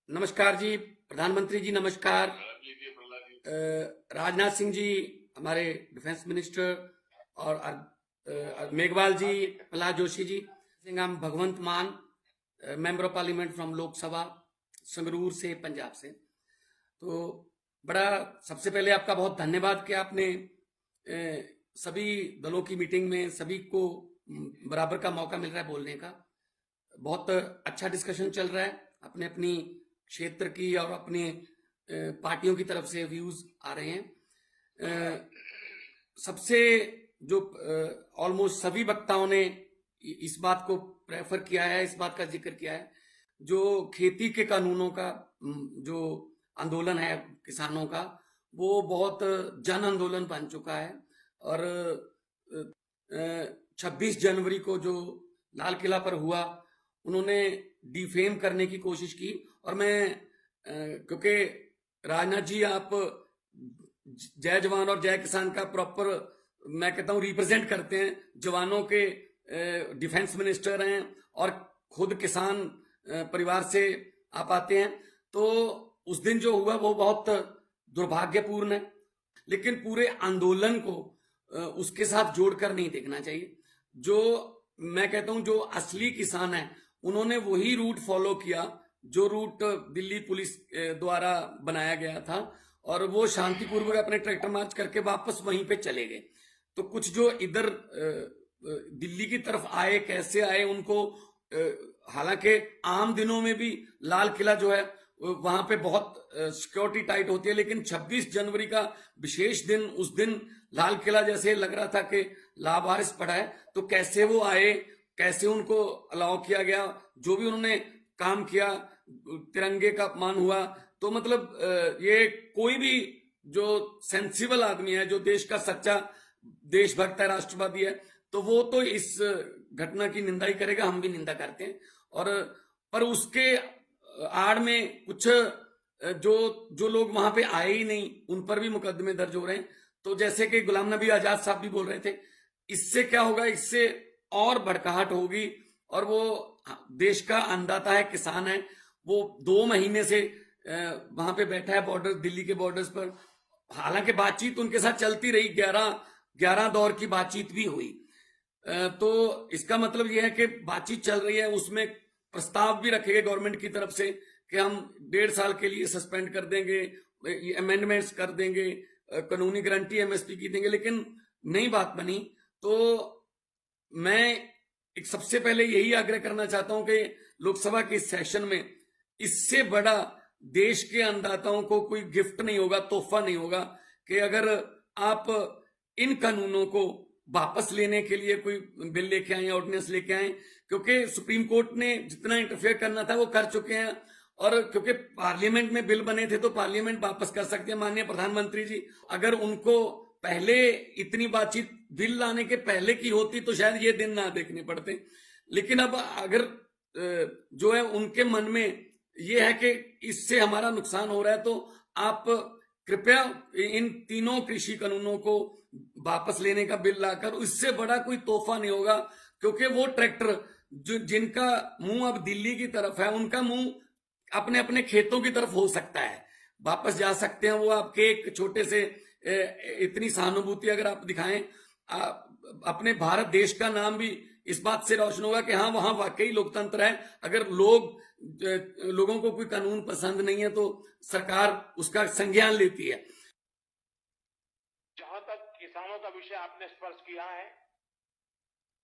नमस्कार जी, प्रधानमंत्री जी नमस्कार। राजनाथ सिंह जी हमारे डिफेंस मिनिस्टर और मेघवाल जी, प्रहलाद जोशी जी, सिंह हम भगवंत मान, member of parliament from Lok Sabha Sangrur से, पंजाब से। तो बड़ा सबसे पहले आपका बहुत धन्यवाद कि आपने सभी दलों की मीटिंग में सभी को बराबर का मौका मिल रहा है बोलने का। बहुत अच्छा डिस्कशन चल रहा है, अपने अपनी क्षेत्र की और अपने पार्टियों की तरफ से व्यूज आ रहे हैं। सबसे जो ऑलमोस्ट सभी वक्ताओं ने इस बात को प्रेफर किया है, इस बात का जिक्र किया है, जो खेती के कानूनों का जो आंदोलन है किसानों का, वो बहुत जन आंदोलन बन चुका है। और 26 जनवरी को जो लाल किला पर हुआ, उन्होंने डिफेम करने की कोशिश की। और मैं क्योंकि राजनाथ जी आप जय जवान और जय किसान का प्रॉपर मैं कहता हूं रिप्रेजेंट करते हैं, जवानों के डिफेंस मिनिस्टर हैं और खुद किसान परिवार से आप आते हैं। तो उस दिन जो हुआ वो बहुत दुर्भाग्यपूर्ण है, लेकिन पूरे आंदोलन को उसके साथ जोड़कर नहीं देखना चाहिए। जो मैं कहता हूं जो असली किसान है, उन्होंने वही रूट फॉलो किया जो रूट दिल्ली पुलिस द्वारा बनाया गया था, और वो शांतिपूर्वक अपने ट्रैक्टर मार्च करके वापस वहीं पे चले गए। तो कुछ जो इधर दिल्ली की तरफ आए, कैसे आए उनको, हालांकि आम दिनों में भी लाल किला जो है वहां पे बहुत सिक्योरिटी टाइट होती है, लेकिन 26 जनवरी का विशेष दिन, उस दिन लाल किला जैसे लग रहा था कि लावारिस पड़ा है। तो कैसे वो आए, कैसे उनको अलाउ किया गया, जो भी उन्होंने काम किया, तिरंगे का अपमान हुआ। तो मतलब ये कोई भी जो सेंसिबल आदमी है, जो देश का सच्चा देशभक्त है, राष्ट्रवादी है, तो वो तो इस घटना की निंदा ही करेगा, हम भी निंदा करते हैं। और पर उसके आड़ में कुछ जो जो लोग वहां पे आए ही नहीं, उन पर भी मुकदमे दर्ज हो रहे हैं। तो जैसे कि गुलाम नबी आजाद साहब भी बोल रहे थे, इससे क्या होगा, इससे और भड़काहट होगी। और वो देश का अन्नदाता है, किसान है, वो 2 महीने से वहां पे बैठा है बॉर्डर, दिल्ली के बॉर्डर्स पर। हालांकि बातचीत उनके साथ चलती रही, 11 दौर की बातचीत भी हुई। तो इसका मतलब यह है कि बातचीत चल रही है, उसमें प्रस्ताव भी रखे गए गवर्नमेंट की तरफ से कि हम 1.5 साल के लिए सस्पेंड कर देंगे, अमेंडमेंट्स कर देंगे, कानूनी गारंटी एमएसपी की देंगे, लेकिन नई बात बनी। तो मैं एक सबसे पहले यही आग्रह करना चाहता हूं कि लोकसभा के सेशन में इससे बड़ा देश के अन्नदाताओं को कोई गिफ्ट नहीं होगा, तोहफा नहीं होगा, कि अगर आप इन कानूनों को वापस लेने के लिए कोई बिल लेके आए, ऑर्डिनेंस लेके आए। क्योंकि सुप्रीम कोर्ट ने जितना इंटरफेयर करना था वो कर चुके हैं, और क्योंकि पार्लियामेंट में बिल बने थे तो पार्लियामेंट वापस कर सकते हैं। माननीय प्रधानमंत्री जी, अगर उनको पहले इतनी बातचीत बिल लाने के पहले की होती तो शायद ये दिन ना देखने पड़ते। लेकिन अब अगर जो है उनके मन में ये है कि इससे हमारा नुकसान हो रहा है, तो आप कृपया इन तीनों कृषि कानूनों को वापस लेने का बिल लाकर, इससे बड़ा कोई तोहफा नहीं होगा। क्योंकि वो ट्रैक्टर जो जिनका मुंह अब दिल्ली की तरफ है, उनका मुंह अपने अपने खेतों की तरफ हो सकता है, वापस जा सकते हैं वो। आपके एक छोटे से इतनी सहानुभूति अगर आप दिखाएं, अपने भारत देश का नाम भी इस बात से रोशन होगा कि हाँ, वहां वाकई लोकतंत्र है। अगर लोगों को कोई कानून पसंद नहीं है तो सरकार उसका संज्ञान लेती है। जहां तक किसानों का विषय आपने स्पर्श किया है,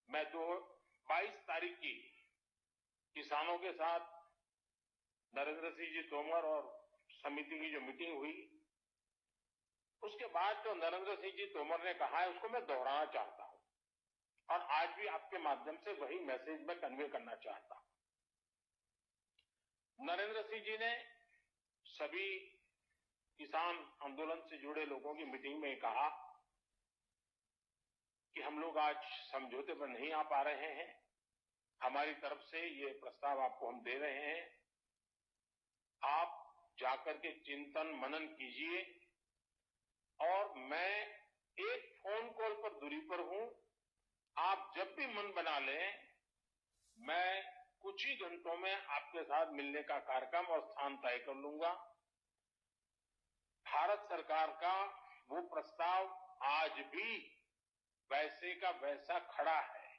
मैं 22 तारीख की किसानों के साथ नरेंद्र सिंह जी तोमर और समिति की जो मीटिंग हुई, उसके बाद जो नरेंद्र सिंह जी तोमर ने कहा है उसको मैं दोहराना चाहता हूं, और आज भी आपके माध्यम से वही मैसेज मैं कन्वे करना चाहता हूं। नरेंद्र सिंह जी ने सभी किसान आंदोलन से जुड़े लोगों की मीटिंग में कहा कि हम लोग आज समझौते पर नहीं आ पा रहे हैं, हमारी तरफ से ये प्रस्ताव आपको हम दे रहे हैं, आप जाकर के चिंतन मनन कीजिए, और मैं एक फोन कॉल पर दूरी पर हूं, आप जब भी मन बना लें, मैं कुछ ही घंटों में आपके साथ मिलने का कार्यक्रम और स्थान तय कर लूंगा। भारत सरकार का वो प्रस्ताव आज भी वैसे का वैसा खड़ा है।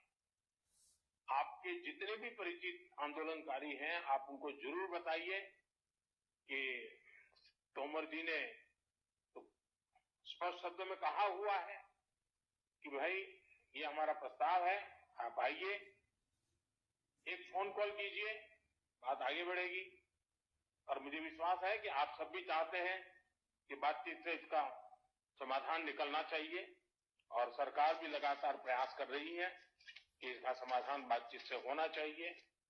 आपके जितने भी परिचित आंदोलनकारी हैं, आप उनको जरूर बताइए कि तोमर जी ने तो स्पष्ट शब्दों में कहा हुआ है कि भाई ये हमारा प्रस्ताव है, आप आइए, एक फोन कॉल कीजिए, बात आगे बढ़ेगी। और मुझे विश्वास है कि आप सब भी चाहते हैं कि बातचीत से इसका समाधान निकलना चाहिए और सरकार भी लगातार प्रयास कर रही है कि इसका समाधान बातचीत से होना चाहिए।